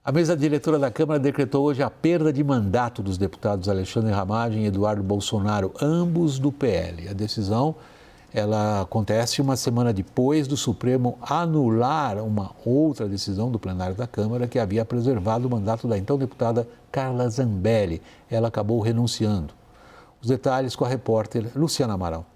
A mesa diretora da Câmara decretou hoje a perda de mandato dos deputados Alexandre Ramagem e Eduardo Bolsonaro, ambos do PL. A decisão, ela acontece uma semana depois do Supremo anular uma outra decisão do plenário da Câmara que havia preservado o mandato da então deputada Carla Zambelli. Ela acabou renunciando. Os detalhes com a repórter Luciana Amaral.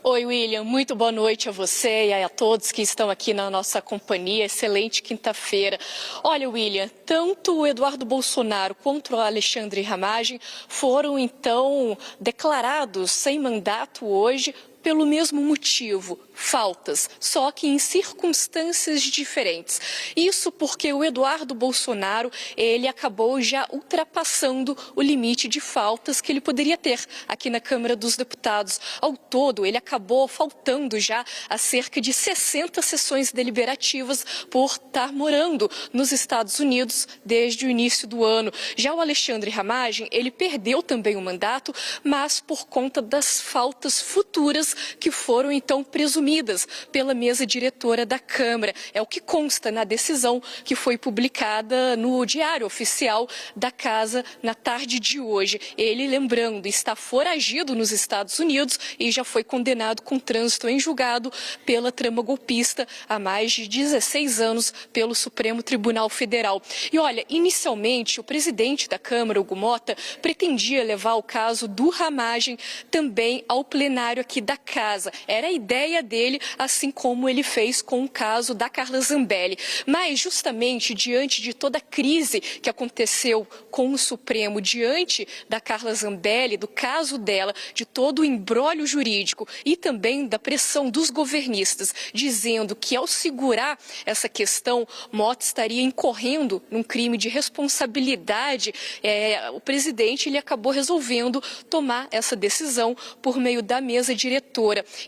Oi, William. Muito boa noite a você e a todos que estão aqui na nossa companhia. Excelente quinta-feira. Olha, William, tanto o Eduardo Bolsonaro quanto o Alexandre Ramagem foram, então, declarados sem mandato hoje pelo mesmo motivo, faltas, só que em circunstâncias diferentes. Isso porque o Eduardo Bolsonaro, ele acabou já ultrapassando o limite de faltas que ele poderia ter aqui na Câmara dos Deputados. Ao todo, ele acabou faltando já a cerca de 60 sessões deliberativas por estar morando nos Estados Unidos desde o início do ano. Já o Alexandre Ramagem, ele perdeu também o mandato, mas por conta das faltas futuras que foram então presumidas pela mesa diretora da Câmara. É o que consta na decisão que foi publicada no Diário Oficial da Casa na tarde de hoje. Ele, lembrando, está foragido nos Estados Unidos e já foi condenado com trânsito em julgado pela trama golpista há mais de 16 anos pelo Supremo Tribunal Federal. E olha, inicialmente o presidente da Câmara, Hugo Motta, pretendia levar o caso do Ramagem também ao plenário aqui da Casa. Era a ideia dele, assim como ele fez com o caso da Carla Zambelli. Mas, justamente, diante de toda a crise que aconteceu com o Supremo, diante da Carla Zambelli, do caso dela, de todo o imbróglio jurídico e também da pressão dos governistas, dizendo que ao segurar essa questão, Motta estaria incorrendo num crime de responsabilidade, o presidente ele acabou resolvendo tomar essa decisão por meio da mesa diretora.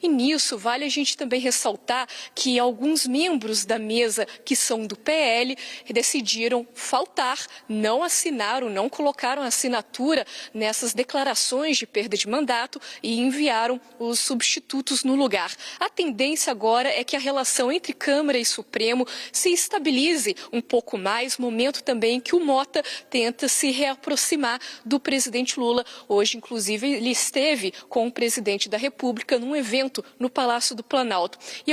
E nisso vale a gente também ressaltar que alguns membros da mesa que são do PL decidiram faltar, não assinaram, não colocaram assinatura nessas declarações de perda de mandato e enviaram os substitutos no lugar. A tendência agora é que a relação entre Câmara e Supremo se estabilize um pouco mais, momento também que o Motta tenta se reaproximar do presidente Lula. Hoje, inclusive, ele esteve com o presidente da República num evento no Palácio do Planalto. E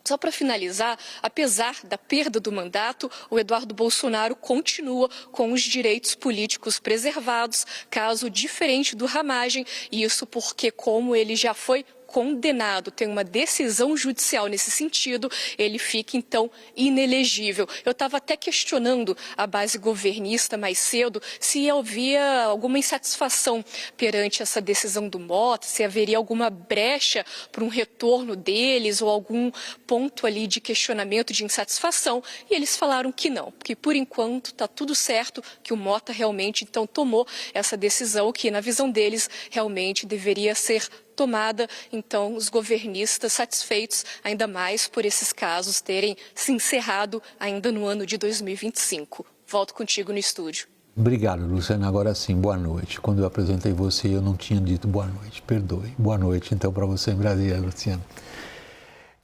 só para finalizar, apesar da perda do mandato, o Eduardo Bolsonaro continua com os direitos políticos preservados, caso diferente do Ramagem, isso porque, como ele já foi condenado, tem uma decisão judicial nesse sentido, ele fica então inelegível. Eu estava até questionando a base governista mais cedo se havia alguma insatisfação perante essa decisão do Motta, se haveria alguma brecha para um retorno deles ou algum ponto ali de questionamento, de insatisfação, e eles falaram que não, que por enquanto está tudo certo, que o Motta realmente então tomou essa decisão que na visão deles realmente deveria ser tomada, então os governistas satisfeitos ainda mais por esses casos terem se encerrado ainda no ano de 2025. Volto contigo no estúdio. Obrigado, Luciana. Agora sim, boa noite. Quando eu apresentei você, eu não tinha dito boa noite, perdoe. Boa noite, então, para você em Brasília, Luciana.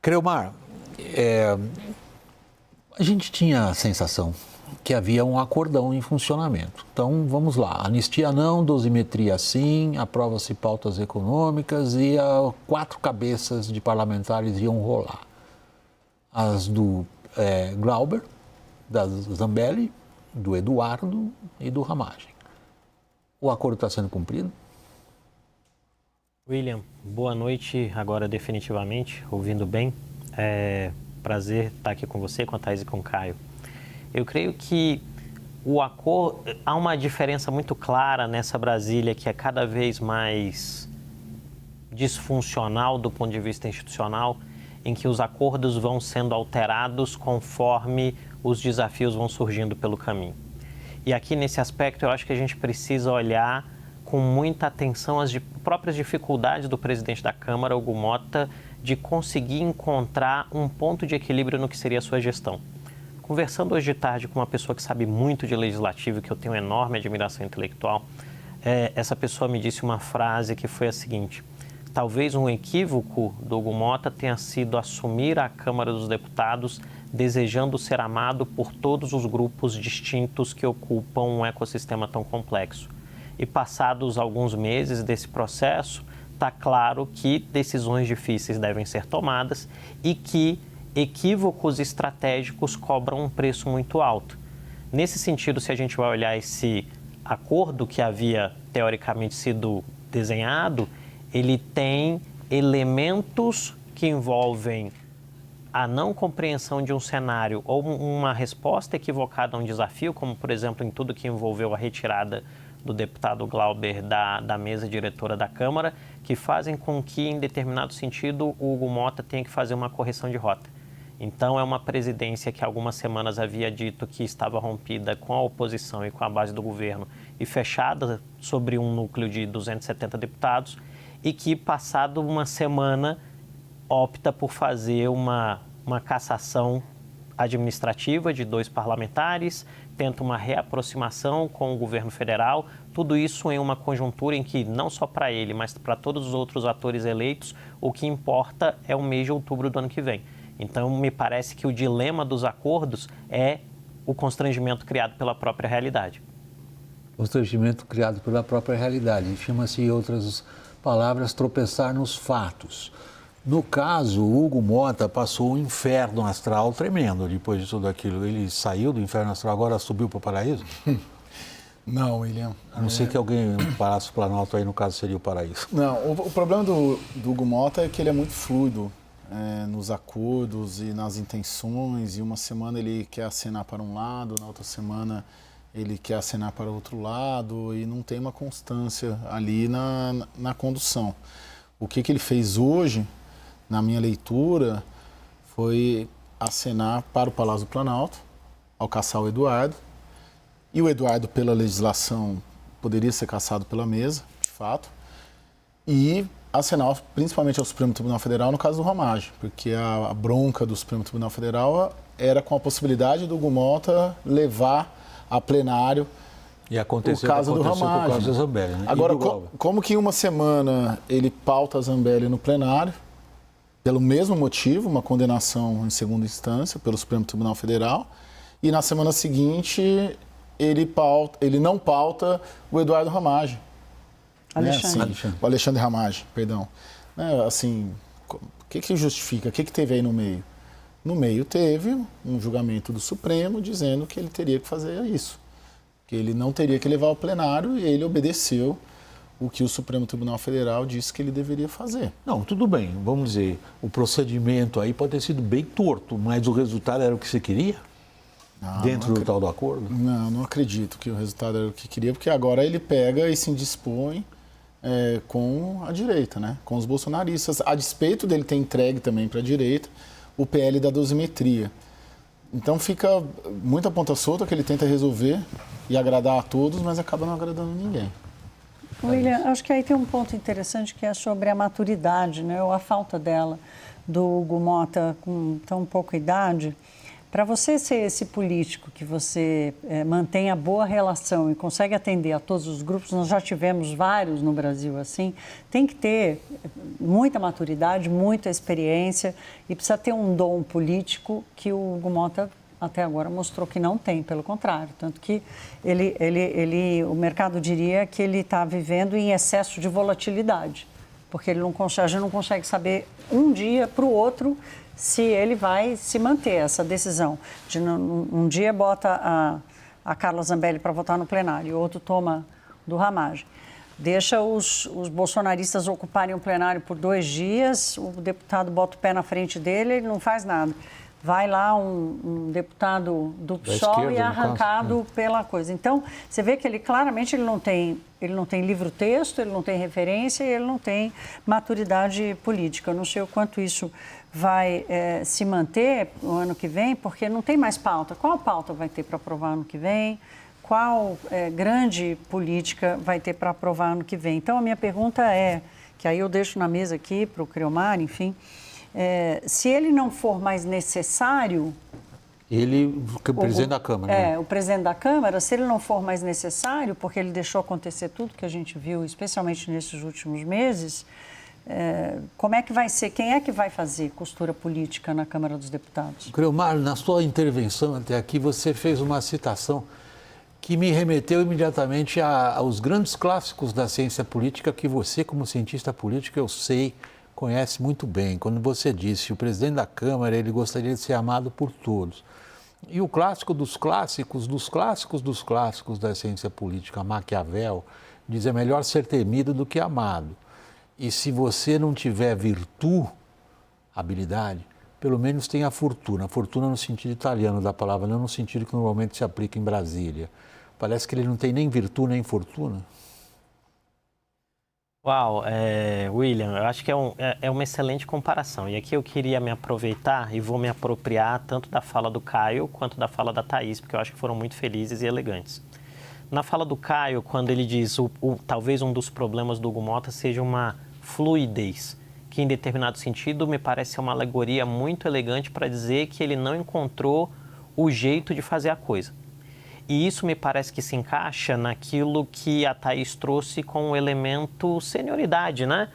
Creomar, a gente tinha a sensação que havia um acordão em funcionamento. Então, vamos lá, anistia não, dosimetria sim, aprova-se pautas econômicas e 4 cabeças de parlamentares iam rolar. As do Glauber, da Zambelli, do Eduardo e do Ramagem. O acordo está sendo cumprido? William, boa noite, agora definitivamente, ouvindo bem. Prazer estar aqui com você, com a Thaís e com o Caio. Eu creio que há uma diferença muito clara nessa Brasília que é cada vez mais disfuncional do ponto de vista institucional, em que os acordos vão sendo alterados conforme os desafios vão surgindo pelo caminho. E aqui nesse aspecto eu acho que a gente precisa olhar com muita atenção as próprias dificuldades do presidente da Câmara, Hugo Motta, de conseguir encontrar um ponto de equilíbrio no que seria a sua gestão. Conversando hoje de tarde com uma pessoa que sabe muito de legislativo, que eu tenho enorme admiração intelectual, essa pessoa me disse uma frase que foi a seguinte: talvez um equívoco do Hugo Mota tenha sido assumir a Câmara dos Deputados desejando ser amado por todos os grupos distintos que ocupam um ecossistema tão complexo. E passados alguns meses desse processo, está claro que decisões difíceis devem ser tomadas e que equívocos estratégicos cobram um preço muito alto. Nesse sentido, se a gente vai olhar esse acordo que havia teoricamente sido desenhado, ele tem elementos que envolvem a não compreensão de um cenário ou uma resposta equivocada a um desafio, como, por exemplo, em tudo que envolveu a retirada do deputado Glauber da mesa diretora da Câmara, que fazem com que, em determinado sentido, o Hugo Mota tenha que fazer uma correção de rota. Então, é uma presidência que há algumas semanas havia dito que estava rompida com a oposição e com a base do governo e fechada sobre um núcleo de 270 deputados e que, passado uma semana, opta por fazer uma cassação administrativa de 2 parlamentares, tenta uma reaproximação com o governo federal, tudo isso em uma conjuntura em que, não só para ele, mas para todos os outros atores eleitos, o que importa é o mês de outubro do ano que vem. Então, me parece que o dilema dos acordos é o constrangimento criado pela própria realidade. Constrangimento criado pela própria realidade. Chama-se, em outras palavras, tropeçar nos fatos. No caso, o Hugo Mota passou um inferno astral tremendo depois de tudo aquilo. Ele saiu do inferno astral, agora subiu para o paraíso? Não, William. A não ser que alguém, um Palácio Planalto aí, no caso, seria o paraíso. Não, o problema do Hugo Mota é que ele é muito fluido nos acordos e nas intenções. E uma semana ele quer acenar para um lado, na outra semana ele quer acenar para o outro lado. E não tem uma constância ali na condução. O que ele fez hoje, na minha leitura, foi acenar para o Palácio do Planalto, ao caçar o Eduardo. E o Eduardo, pela legislação, poderia ser cassado pela mesa, de fato. E acenar principalmente ao Supremo Tribunal Federal no caso do Ramagem, porque a bronca do Supremo Tribunal Federal era com a possibilidade do Hugo Mota levar a plenário e aconteceu o caso do Ramagem. Por causa da Zambelli, né? Agora, como que em uma semana ele pauta a Zambelli no plenário, pelo mesmo motivo, uma condenação em segunda instância pelo Supremo Tribunal Federal, e na semana seguinte ele não pauta o Eduardo Ramagem. O Alexandre Ramagem, perdão. Assim, o que justifica? O que teve aí no meio? No meio teve um julgamento do Supremo dizendo que ele teria que fazer isso, que ele não teria que levar ao plenário, e ele obedeceu o que o Supremo Tribunal Federal disse que ele deveria fazer. Não, tudo bem, vamos dizer, o procedimento aí pode ter sido bem torto, mas o resultado era o que você queria? Dentro do tal do acordo? Não acredito que o resultado era o que queria, porque agora ele pega e se indispõe com a direita, né? Com os bolsonaristas, a despeito dele ter entregue também para a direita o PL da dosimetria. Então fica muita ponta solta que ele tenta resolver e agradar a todos, mas acaba não agradando ninguém. William, acho que aí tem um ponto interessante que é sobre a maturidade, né? Ou a falta dela, do Hugo Mota com tão pouca idade. Para você ser esse político que você mantém a boa relação e consegue atender a todos os grupos, nós já tivemos vários no Brasil assim, tem que ter muita maturidade, muita experiência e precisa ter um dom político que o Hugo Mota até agora mostrou que não tem, pelo contrário. Tanto que o mercado diria que ele está vivendo em excesso de volatilidade, porque a gente não consegue saber um dia para o outro se ele vai se manter essa decisão. Um dia bota a Carla Zambelli para votar no plenário, e outro toma do Ramagem. Deixa os bolsonaristas ocuparem o plenário por 2 dias, o deputado bota o pé na frente dele, ele não faz nada. Vai lá um deputado do PSOL e é arrancado pela coisa. Então, você vê que ele claramente ele não tem livro-texto, ele não tem referência e ele não tem maturidade política. Eu não sei o quanto isso vai se manter no ano que vem, porque não tem mais pauta. Qual pauta vai ter para aprovar ano que vem? Qual grande política vai ter para aprovar ano que vem? Então, a minha pergunta é, que aí eu deixo na mesa aqui para o Criomar, enfim... se ele não for mais necessário... Ele, o presidente da Câmara. Né? O presidente da Câmara, se ele não for mais necessário, porque ele deixou acontecer tudo que a gente viu, especialmente nesses últimos meses, como é que vai ser? Quem é que vai fazer costura política na Câmara dos Deputados? Cleomar, na sua intervenção até aqui, você fez uma citação que me remeteu imediatamente aos grandes clássicos da ciência política que você, como cientista político, eu sei, conhece muito bem. Quando você disse, o presidente da Câmara, ele gostaria de ser amado por todos. E o clássico dos clássicos, dos clássicos dos clássicos da ciência política, Maquiavel, diz, é melhor ser temido do que amado. E se você não tiver virtude, habilidade, pelo menos tenha fortuna. Fortuna no sentido italiano da palavra, não no sentido que normalmente se aplica em Brasília. Parece que ele não tem nem virtude nem fortuna. Uau, William, eu acho que é uma excelente comparação. E aqui eu queria me aproveitar e vou me apropriar tanto da fala do Caio quanto da fala da Thaís, porque eu acho que foram muito felizes e elegantes. Na fala do Caio, quando ele diz talvez um dos problemas do Hugo Mota seja uma fluidez, que em determinado sentido me parece ser uma alegoria muito elegante para dizer que ele não encontrou o jeito de fazer a coisa. E isso me parece que se encaixa naquilo que a Thaís trouxe com o elemento senioridade, né?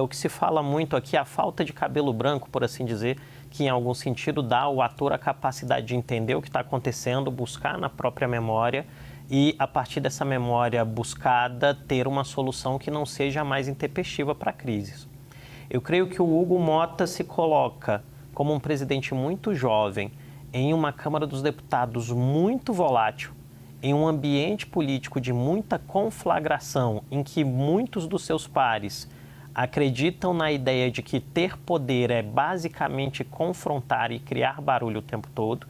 O que se fala muito aqui, a falta de cabelo branco, por assim dizer, que em algum sentido dá ao ator a capacidade de entender o que está acontecendo, buscar na própria memória e, a partir dessa memória buscada, ter uma solução que não seja mais intempestiva para crises. Eu creio que o Hugo Mota se coloca como um presidente muito jovem, em uma Câmara dos Deputados muito volátil, em um ambiente político de muita conflagração, em que muitos dos seus pares acreditam na ideia de que ter poder é basicamente confrontar e criar barulho o tempo todo,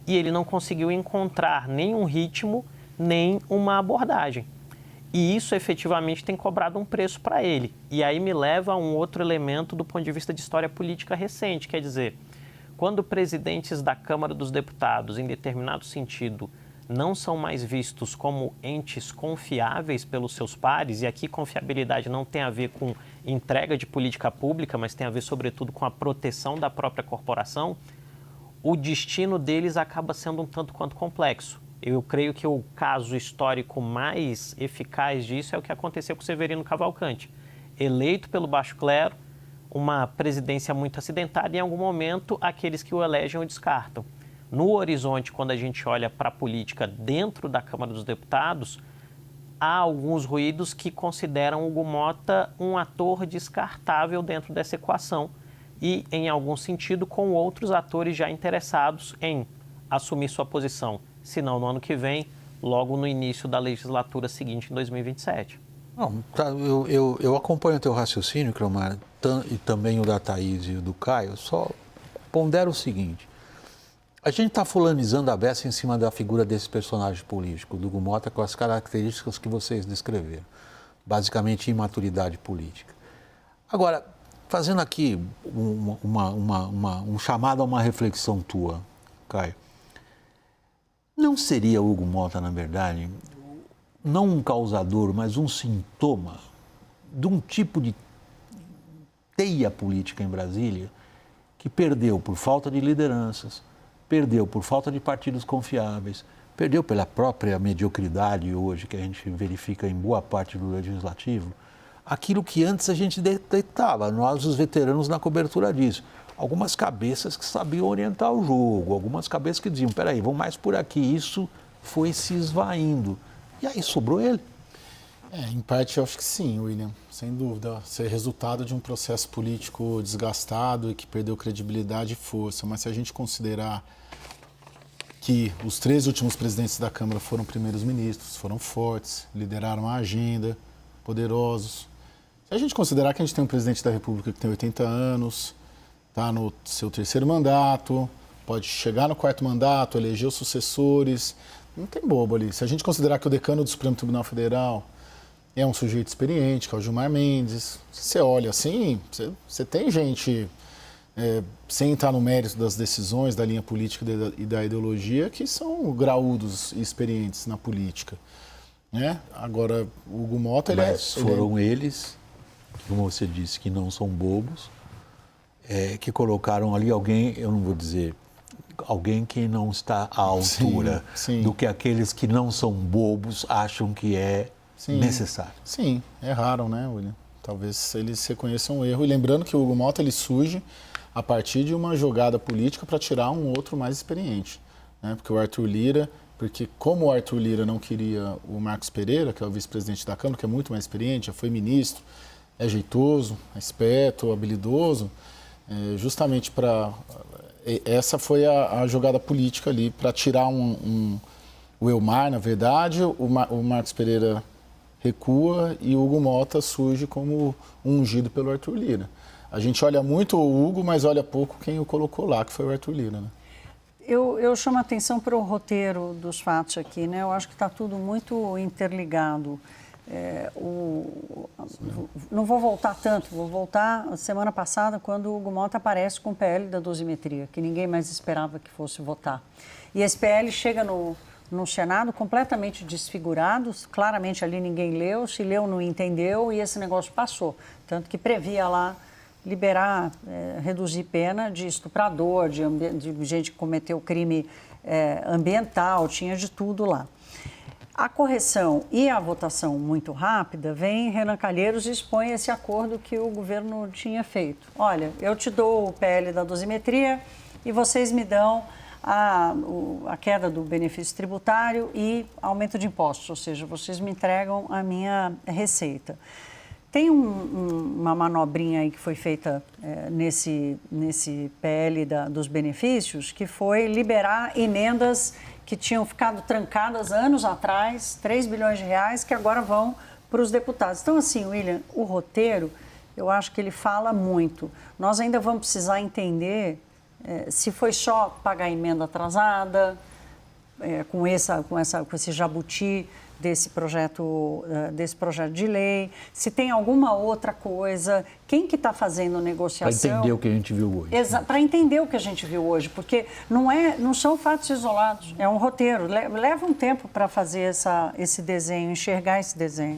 e ele não conseguiu encontrar nem um ritmo, nem uma abordagem. E isso efetivamente tem cobrado um preço para ele. E aí me leva a um outro elemento do ponto de vista de história política recente, quer dizer, quando presidentes da Câmara dos Deputados, em determinado sentido, não são mais vistos como entes confiáveis pelos seus pares, e aqui confiabilidade não tem a ver com entrega de política pública, mas tem a ver, sobretudo, com a proteção da própria corporação, o destino deles acaba sendo um tanto quanto complexo. Eu creio que o caso histórico mais eficaz disso é o que aconteceu com Severino Cavalcante. Eleito pelo baixo clero, uma presidência muito acidentada e, em algum momento, aqueles que o elegem o descartam. No horizonte, quando a gente olha para a política dentro da Câmara dos Deputados, há alguns ruídos que consideram Hugo Mota um ator descartável dentro dessa equação e, em algum sentido, com outros atores já interessados em assumir sua posição, se não no ano que vem, logo no início da legislatura seguinte, em 2027. Não, tá, eu acompanho o teu raciocínio, Cleomar, e também o da Thaís e o do Caio, só pondero o seguinte, a gente está fulanizando a beça em cima da figura desse personagem político, do Hugo Mota, com as características que vocês descreveram, basicamente imaturidade política. Agora, fazendo aqui um chamado a uma reflexão tua, Caio, não seria o Hugo Mota, na verdade, não um causador, mas um sintoma de um tipo de teia política em Brasília que perdeu por falta de lideranças, perdeu por falta de partidos confiáveis, perdeu pela própria mediocridade hoje que a gente verifica em boa parte do legislativo, aquilo que antes a gente detectava, nós os veteranos na cobertura disso. Algumas cabeças que sabiam orientar o jogo, algumas cabeças que diziam, peraí, vamos mais por aqui, isso foi se esvaindo. E aí sobrou ele. Em parte eu acho que sim, William, sem dúvida. Isso é resultado de um processo político desgastado e que perdeu credibilidade e força. Mas se a gente considerar que os 3 últimos presidentes da Câmara foram primeiros ministros, foram fortes, lideraram a agenda, poderosos. Se a gente considerar que a gente tem um presidente da República que tem 80 anos, está no seu 3º mandato, pode chegar no 4º mandato, eleger os sucessores, não tem bobo ali. Se a gente considerar que o decano do Supremo Tribunal Federal é um sujeito experiente, que é o Gilmar Mendes, se você olha assim, você tem gente, sem entrar no mérito das decisões, da linha política e da ideologia, que são graúdos e experientes na política. Né? Agora, o Hugo Mota... foram eles, como você disse, que não são bobos, que colocaram ali alguém, eu não vou dizer, alguém que não está à altura do que aqueles que não são bobos acham que é necessário. Sim, erraram, né, William? Talvez eles reconheçam um erro. E lembrando que o Hugo Mota ele surge a partir de uma jogada política para tirar um outro mais experiente, né? Porque o Arthur Lira, como o Arthur Lira não queria o Marcos Pereira, que é o vice-presidente da Câmara, que é muito mais experiente, já foi ministro, é jeitoso, é esperto, habilidoso, justamente para... Essa foi a jogada política ali, para tirar o Elmar, na verdade, o Marcos Pereira recua e o Hugo Mota surge como ungido pelo Arthur Lira. A gente olha muito o Hugo, mas olha pouco quem o colocou lá, que foi o Arthur Lira, né? Eu chamo a atenção para o roteiro dos fatos aqui, né? Eu acho que está tudo muito interligado. Não vou voltar tanto, vou voltar a semana passada, quando o Hugo Mota aparece com o PL da dosimetria, que ninguém mais esperava que fosse votar. E esse PL chega no Senado completamente desfigurado, claramente ali ninguém leu, se leu não entendeu e esse negócio passou. Tanto que previa lá liberar, reduzir pena de estuprador, de gente que cometeu crime ambiental, tinha de tudo lá. A correção e a votação muito rápida, vem Renan Calheiros e expõe esse acordo que o governo tinha feito. Olha, eu te dou o PL da dosimetria e vocês me dão a queda do benefício tributário e aumento de impostos, ou seja, vocês me entregam a minha receita. Tem uma manobrinha aí que foi feita nesse PL dos benefícios, que foi liberar emendas que tinham ficado trancadas anos atrás, 3 bilhões de reais, que agora vão para os deputados. Então, assim, William, o roteiro, eu acho que ele fala muito. Nós ainda vamos precisar entender se foi só pagar emenda atrasada, com esse jabuti desse projeto de lei, se tem alguma outra coisa, quem que está fazendo negociação... Para entender o que a gente viu hoje. Para entender o que a gente viu hoje, porque não são fatos isolados, é um roteiro. Leva um tempo para fazer esse desenho, enxergar esse desenho.